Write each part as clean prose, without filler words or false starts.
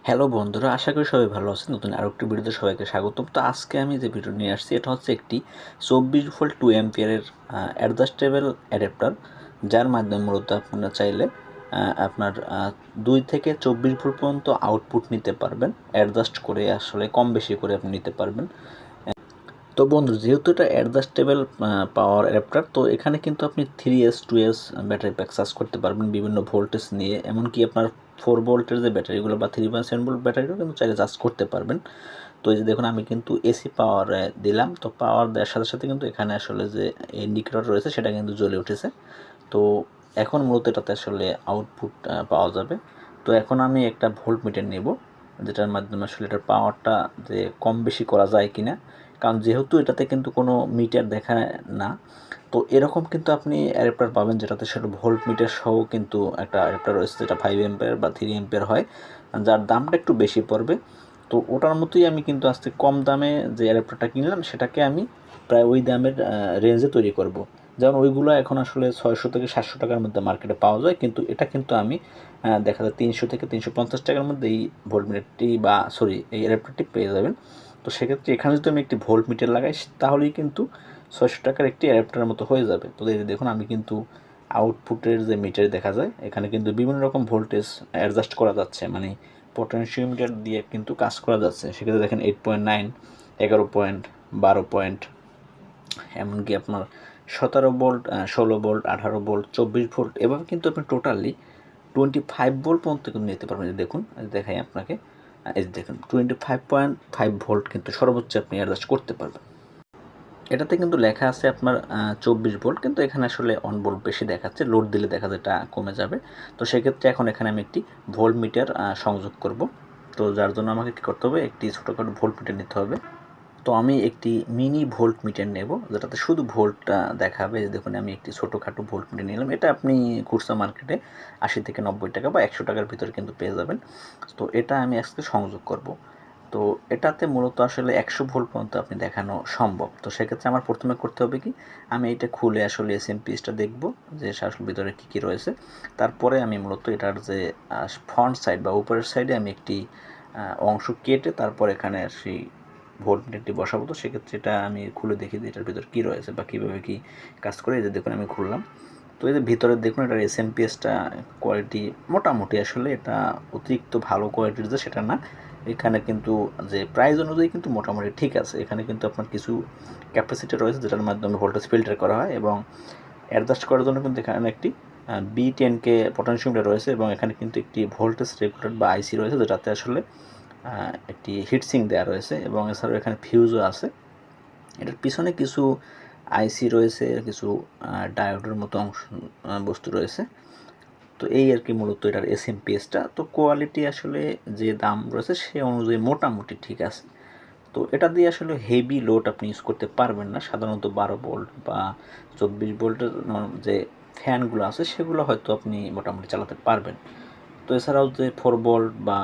Hello বন্ধুরা, আশা করি সবাই ভালো আছেন। নতুন আরও একটি ভিডিওতে সবাইকে স্বাগতম। তো আজকে আমি যে ভিডিও নিয়ে আসছি এটা হচ্ছে একটি 24 ভোল্ট 2 অ্যাম্পিয়ারের অ্যাডজাস্টেবল অ্যাডাপ্টার, যার মাধ্যমে মূলত আপনারা চাইলে আপনার 2 থেকে 24 ভোল্ট পর্যন্ত আউটপুট নিতে পারবেন। অ্যাডজাস্ট করে আসলে কম বেশি করে আপনি নিতে পারবেন। তো বন্ধু, যেহেতু এটা অ্যাডজাস্টেবল পাওয়ার অ্যাডাপ্টার, তো এখানে কিন্তু আপনি 3S 2S battery pack charge করতে পারবেন বিভিন্ন ভোল্টেজ নিয়ে। এমনকি আপনার 4 ভোল্টের যে ব্যাটারিগুলো বা 3.7 ভোল্ট ব্যাটারিও কিন্তু চাইলে চার্জ করতে পারবেন। তো এই যে দেখুন, আমি কিন্তু এসি পাওয়ার দিলাম। তো পাওয়ার দেওয়ার সাথে সাথে কিন্তু এখানে আসলে যে ইন্ডিকেটর রয়েছে সেটা কিন্তু জ্বলে উঠেছে। তো এখন মূলত এটাতে আসলে আউটপুট পাওয়া যাবে। তো এখন আমি একটা ভোল্ট মিটার নেব, যেটার মাধ্যমে আসলে এটার পাওয়ারটা যে কম বেশি করা যায় কিনা, কারণ যেহেতু এটাতে কিন্তু কোনো মিটার দেখায় না। তো এরকম কিন্তু আপনি অ্যাডাপ্টার পাবেন যেটাতে সেটা ভোল্ট মিটার সহ কিন্তু একটা অ্যাডাপ্টার রয়েছে, যেটা 5 এম্পিয়ার বা 3 এম্পিয়ার হয়, যার দামটা একটু বেশি পড়বে। তো ওটার মতোই আমি কিন্তু আজকে কম দামে যে অ্যাডাপ্টারটা কিনলাম সেটাকে আমি প্রায় ওই দামের রেঞ্জে তৈরি করব। যেমন ওইগুলো এখন আসলে 600 থেকে 700 টাকার মধ্যে মার্কেটে পাওয়া যায়, কিন্তু এটা কিন্তু আমি দেখা যায় 300 থেকে 350 টাকার মধ্যে এই ভোল্টমিটারটি বা সরি এই অ্যাডাপ্টারটি পেয়ে যাবেন। তো সেক্ষেত্রে এখানে যদি আমি একটি ভোল্ট মিটার লাগাই তাহলেই কিন্তু 600 টাকার একটি অ্যাডাপ্টারের মতো হয়ে যাবে। তো এই দেখুন, আমি কিন্তু আউটপুটের যে মিটার দেখা যায় এখানে কিন্তু বিভিন্ন রকম ভোল্টেজ অ্যাডজাস্ট করা যাচ্ছে, মানে পটেনশিওমিটার দিয়ে কিন্তু কাজ করা যাচ্ছে। সেক্ষেত্রে দেখেন 8.9, 11 পয়েন্ট, 12 পয়েন্ট, এমনকি আপনার 17 ভোল্ট, 16 ভোল্ট, 18 ভোল্ট, 24 ভোল্ট, এভাবে কিন্তু আপনি টোটালি 25 ভোল্ট পর্যন্ত কিন্তু নিতে পারবেন। দেখুন, দেখাই আপনাকে, এই দেখুন 25.5 ভোল্ট কিন্তু সর্বোচ্চ আপনি অ্যাডজাস্ট করতে পারবেন। এটাতে কিন্তু লেখা আছে আপনার 24 ভোল্ট, কিন্তু এখানে আসলে 1 ভোল্ট বেশি দেখাচ্ছে। লোড দিলে দেখা যায় এটা কমে যাবে। তো সেক্ষেত্রে এখন এখানে আমি একটি ভোল্ট মিটার সংযোগ করব। তো যার জন্য আমাকে কী করতে হবে, একটি ছোটোখাটো ভোল্ট মিটার নিতে হবে। তো আমি একটি মিনি ভোল্ট মিটার নেব, যেটাতে শুধু ভোল্টটা দেখাবে। দেখুন, আমি একটি ছোটোখাটো ভোল্ট মিটার নিলাম। এটা আপনি খুচরা মার্কেটে 80 থেকে 90 টাকা বা 100 টাকার ভিতরে কিন্তু পেয়ে যাবেন। তো এটা আমি আজকে সংযোগ করব। তো এটাতে মূলত আসলে 100 ভোল্ট পর্যন্ত আপনি দেখানো সম্ভব। তো সেক্ষেত্রে আমার প্রথমে করতে হবে কি, আমি এটা খুলে আসলে এসএমপিএসটা দেখব যে আসলে ভিতরে কী কী রয়েছে। তারপরে আমি মূলত এটার যে ফ্রন্ট সাইড বা উপরের সাইডে আমি একটি অংশ কেটে তারপর এখানে সেই ভোল্ট মিটারটি বসাবো। তো সেক্ষেত্রে এটা আমি খুলে দেখি যে এটার ভিতর কী রয়েছে বা কীভাবে কী কাজ করে। এই যে দেখুন, আমি খুললাম। তো এই যে ভিতরে দেখুন, এটার এসএমপিএসটা কোয়ালিটি মোটামুটি, আসলে এটা অতিরিক্ত ভালো কোয়ালিটির যে সেটা না। এখানে কিন্তু যে প্রাইস অনুযায়ী কিন্তু মোটামুটি ঠিক আছে। এখানে কিন্তু আপনার কিছু ক্যাপাসিটি রয়েছে যেটার মাধ্যমে ভোল্টেজ ফিল্টার করা হয়, এবং অ্যাডজাস্ট করার জন্য কিন্তু এখানে একটি B10K পটেনশিওমিটার রয়েছে, এবং এখানে কিন্তু একটি ভোল্টেজ রেগুলেটর বা আইসি রয়েছে, যেটাতে আসলে একটি হিটসিং দেওয়া রয়েছে, এবং এছাড়াও এখানে ফিউজও আছে। এটার পিছনে কিছু আইসি রয়েছে, কিছু ডায়োডের মতো অংশ বস্তু রয়েছে। তো এই আর কি মূলত এটার এসএমপিএসটা। তো কোয়ালিটি আসলে যে দাম রয়েছে সে অনুযায়ী মোটামুটি ঠিক আছে। তো এটা দিয়ে আসলে হেভি লোড আপনি ইউজ করতে পারবেন না। সাধারণত 12 ভোল্ট বা 24 ভোল্টের যে ফ্যানগুলো আছে সেগুলো হয়তো আপনি মোটামুটি চালাতে পারবেন। তো এছাড়াও যে 4 ভোল্ট বা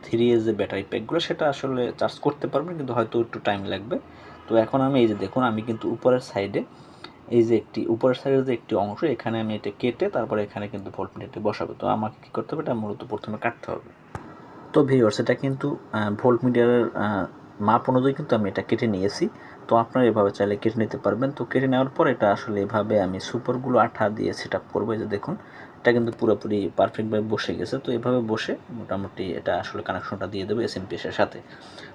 3 যে ব্যাটারি প্যাকগুলো সেটা আসলে চার্জ করতে পারবেন, কিন্তু হয়তো একটু টাইম লাগবে। তো এখন আমি এই যে দেখুন, আমি কিন্তু উপরের সাইডে এই যে একটি উপরের সাইডের যে একটি অংশ, এখানে আমি এটা কেটে তারপরে এখানে কিন্তু ভোল্ট মিটারটি বসাবো। তো আমাকে কী করতে হবে, এটা মূলত প্রথমে কাটতে হবে। তো ভিউয়ার্স, এটা কিন্তু ভোল্ট মিটারের মাপ অনুযায়ী কিন্তু আমি এটা কেটে নিয়েছি। তো আপনারা এভাবে চাইলে কেটে নিতে পারবেন। তো কেটে নেওয়ার পর এটা আসলে এভাবে আমি সুপারগুলো আঠা দিয়ে সেট আপ করবো। এই যে দেখুন, এটা কিন্তু পুরোপুরি পারফেক্টভাবে বসে গেছে। তো এভাবে বসে মোটামুটি এটা আসলে কানেকশনটা দিয়ে দেবো এসএমপিএসের সাথে।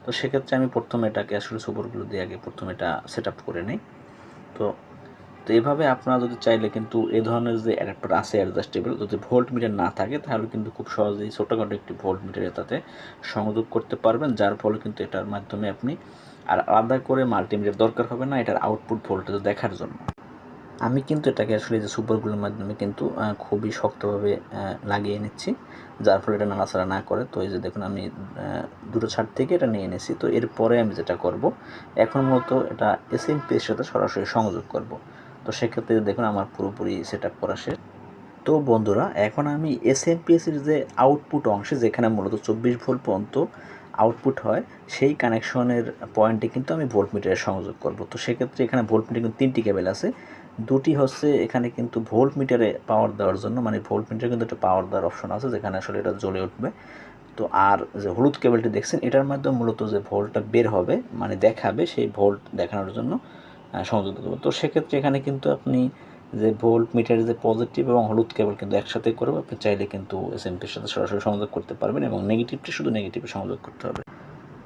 তো সেক্ষেত্রে আমি প্রথমে এটাকে আসলে সুপারগুলো দিয়ে আগে প্রথমে এটা সেট আপ করে নিই। তো তো এভাবে আপনারা যদি চাইলে কিন্তু এই ধরনের যে অ্যাডাপ্টার আছে অ্যাডজাস্টেবল, যদি ভোল্ট মিটার না থাকে তাহলে কিন্তু খুব সহজেই ছোটোখাটো একটি ভোল্ট মিটার এটাতে সংযোগ করতে পারবেন, যার ফলে কিন্তু এটার মাধ্যমে আপনি আর আলাদা করে মাল্টিমিটার দরকার হবে না এটার আউটপুট ভোল্টেজ দেখার জন্য। আমি কিন্তু এটাকে আসলে যে সুপারগুলোর মাধ্যমে কিন্তু খুবই শক্তভাবে লাগিয়ে নিচ্ছি, যার ফলে এটা নাড়াচাড়া না করে। তো এই যে দেখুন, আমি দুটো ছাদ থেকে এটা নিয়ে এনেছি। তো এরপরে আমি যেটা করব, এখন মূলত এটা এসএমপিএর সাথে সরাসরি সংযোগ করব। তো সেক্ষেত্রে দেখুন, আমার পুরোপুরি সেট আপ করা শেষ। তো বন্ধুরা, এখন আমি এসএমপিএসের যে আউটপুট অংশে, যেখানে মূলত 24 ভোল্ট পর্যন্ত আউটপুট হয়, সেই কানেকশনের পয়েন্টে কিন্তু আমি ভোল্ট মিটারে সংযোগ করব। তো সেক্ষেত্রে এখানে ভোল্ট মিটার কিন্তু 3টি কেবল আছে। দুটি হচ্ছে এখানে কিন্তু ভোল্ট মিটারে পাওয়ার দেওয়ার জন্য, মানে ভোল্ট মিটারে কিন্তু একটা পাওয়ার দেওয়ার অপশন আছে যেখানে আসলে এটা জ্বলে উঠবে। তো আর যে হলুদ কেবলটি দেখছেন এটার মাধ্যমে মূলত যে ভোল্টটা বের হবে মানে দেখাবে সেই ভোল্ট দেখানোর জন্য সংযোগ দেবো। তো সেক্ষেত্রে এখানে কিন্তু আপনি যে ভোল্ট মিটারের যে পজিটিভ এবং হলুদ কেবল কিন্তু একসাথে করবে, আপনি চাইলে কিন্তু এসএমপির সাথে সরাসরি সংযোগ করতে পারবেন এবং নেগেটিভটি শুধু নেগেটিভে সংযোগ করতে হবে।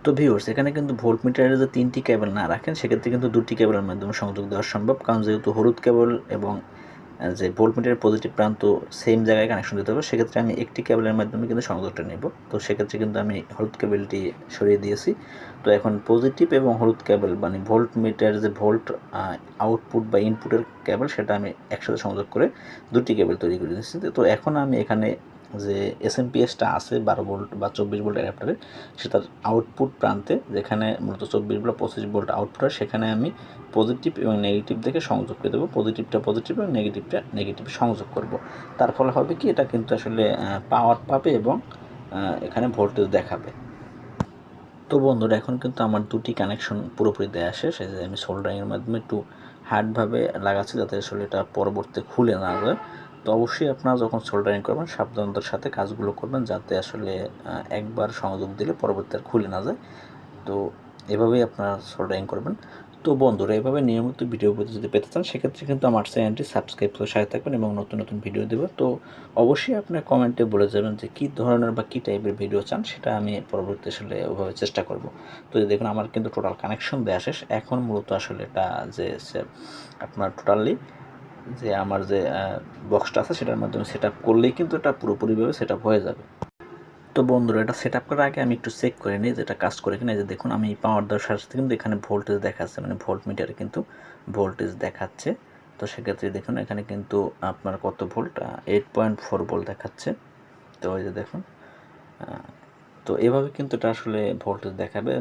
তো ভিউয়ার্স এখানে কিন্তু ভোল্ট মিটারে যে 3টি কেবল না রাখেন সেক্ষেত্রে কিন্তু 2টি কেবলের মাধ্যমে সংযোগ দেওয়া সম্ভব, কারণ যেহেতু হলুদ কেবল এবং যে ভোল্ট মিটারের পজিটিভ প্রান্ত সেম জায়গায় কানেকশন দিতে হবে, সেক্ষেত্রে আমি একটি কেবলের মাধ্যমে কিন্তু সংযোগটা নেব। তো সেক্ষেত্রে কিন্তু আমি হলুদ কেবলটি সরিয়ে দিয়েছি। তো এখন পজিটিভ এবং হলুদ কেবল মানে ভোল্ট মিটার যে ভোল্ট আউটপুট বা ইনপুটের কেবল সেটা আমি একসাথে সংযোগ করে 2টি কেবল তৈরি করে দিচ্ছি। তো এখন আমি এখানে যে এসএমপিএসটা আছে 12 ভোল্ট বা 24 ভোল্ট অ্যাডাপ্টারে, সেটার আউটপুট প্রান্তে যেখানে মূলত 24 বা 25 ভোল্ট আউটপুট হয় সেখানে আমি পজিটিভ এবং নেগেটিভ দেখে সংযোগ করে দেবো। পজিটিভটা পজিটিভ এবং নেগেটিভটা নেগেটিভ সংযোগ করব। তার ফলে হবে কি, এটা কিন্তু আসলে পাওয়ার পাবে এবং এখানে ভোল্টেজ দেখাবে। তো বন্ধুরা এখন কিন্তু আমার 2টি কানেকশন পুরোপুরি দেওয়া শেষ। এই যে আমি সোল্ডারিংয়ের মাধ্যমে একটু হার্ডভাবে লাগাচ্ছি যাতে আসলে এটা পরবর্তীতে খুলে না যায়। তো অবশ্যই আপনারা যখন সোল্ডারিং করবেন সাবধানতার সাথে কাজগুলো করবেন যাতে আসলে একবার সংযোগ দিলে পরবর্তীতে আর খুলে না যায়। তো এভাবেই আপনারা সোল্ডারিং করবেন। তো বন্ধুরা এভাবে নিয়মিত ভিডিও যদি পেতে চান সেক্ষেত্রে কিন্তু আমার চ্যানেলটি সাবস্ক্রাইব করে সাথে থাকবেন এবং নতুন নতুন ভিডিও দেবো। তো অবশ্যই আপনার কমেন্টে বলে যাবেন যে কী ধরনের বা কী টাইপের ভিডিও চান, সেটা আমি পরবর্তী আসলে ওভাবে চেষ্টা করব। তো দেখুন আমার কিন্তু টোটাল কানেকশন দেওয়া শেষ। এখন মূলত আসলে এটা যে আপনার টোটালি যে আমার যে বক্সটা আছে সেটার মাধ্যমে সেট আপ করলেই কিন্তু এটা পুরোপুরিভাবে সেট আপ হয়ে যাবে। তো বন্ধুরা এটা সেট আপ করার আগে আমি একটু চেক করে নিই যেটা কাজ করে কিনা। যে দেখুন আমি পাওয়ার দেওয়ার সাথে সাথে কিন্তু এখানে ভোল্টেজ দেখাচ্ছে, মানে ভোল্ট মিটারে কিন্তু ভোল্টেজ দেখাচ্ছে। তো সেক্ষেত্রে দেখুন এখানে কিন্তু আপনার কত ভোল্ট, 8.4 ভোল্ট দেখাচ্ছে। তো ওই যে দেখুন, তো এভাবে কিন্তু এটা আসলে ভোল্টেজ দেখাবে।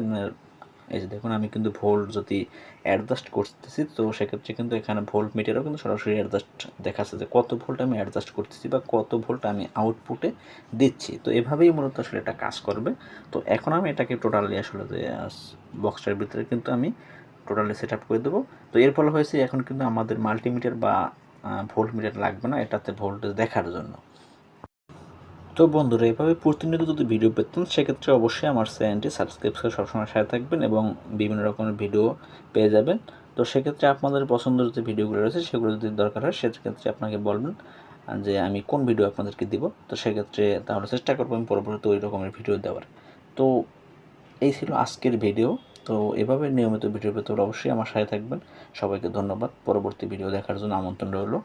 এই যে দেখুন আমি কিন্তু ভোল্ট যদি অ্যাডজাস্ট করতেছি তো সেক্ষেত্রে কিন্তু এখানে ভোল্ট মিটারও কিন্তু সরাসরি অ্যাডজাস্ট দেখাচ্ছে যে কত ভোল্ট আমি অ্যাডজাস্ট করতেছি বা কত ভোল্ট আমি আউটপুটে দিচ্ছি। তো এভাবেই মূলত আসলে এটা কাজ করবে। তো এখন আমি এটাকে টোটালি আসলে যে বক্সটার ভিতরে কিন্তু আমি টোটালি সেট আপ করে দেবো। তো এর ফলে হয়েছে এখন কিন্তু আমাদের মাল্টিমিটার বা ভোল্ট মিটার লাগবে না এটাতে ভোল্টেজ দেখার জন্য। তো বন্ধুরা এভাবে প্রতিনিয়ত যদি ভিডিও পেতেন সেক্ষেত্রে অবশ্যই আমার চ্যানেলটি সাবস্ক্রাইব করে সবসময় সাথে থাকবেন এবং বিভিন্ন রকমের ভিডিও পেয়ে যাবেন। তো সেক্ষেত্রে আপনাদের পছন্দের যে ভিডিওগুলো রয়েছে সেগুলো যদি দরকার হয় সেক্ষেত্রে আপনাকে বলবেন যে আমি কোন ভিডিও আপনাদেরকে দিব। তো সেক্ষেত্রে তাহলে চেষ্টা করবো আমি পরবর্তীতে ওই রকমের ভিডিও দেওয়ার। তো এই ছিল আজকের ভিডিও। তো এভাবে নিয়মিত ভিডিও পেতে অবশ্যই আমার সাথে থাকবেন। সবাইকে ধন্যবাদ। পরবর্তী ভিডিও দেখার জন্য আমন্ত্রণ রইল।